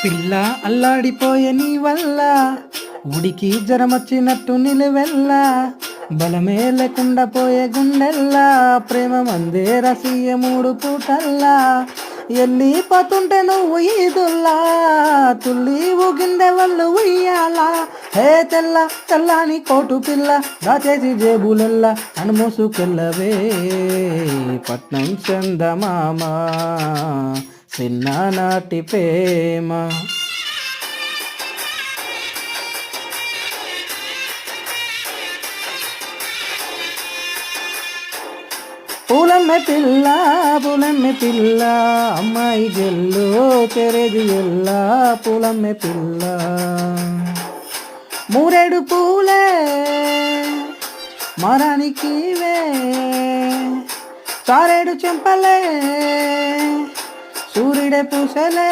పిల్ల అల్లాడిపోయే నీ వల్ల ఉడికి జ్వరమొచ్చినట్టు నిలువెల్లా బలమే లేకుండా పోయే గుండెల్లా ప్రేమ మందే రసీయ మూడు పూటల్లా వెళ్ళిపోతుంటే నువ్వు ఈదుల్లా తుల్లి ఊగిందే వాళ్ళు ఉయ్యాలా హే తెల్ల తెల్లని కోటు పిల్ల దాచేసి జేబులెల్లా అని మోసుకెళ్ళవే పట్నం చందమామ చిన్ననాటి ప్రేమ. పూలమ్మె పిల్ల పూలమ్మె పిల్ల అమ్మాయి గెల్లు తెరేది ఎల్లా పూలమ్మె పిల్ల మూరేడు పూలే మరానికివే తారేడు చెంపలే సూర్యుడే పూసలే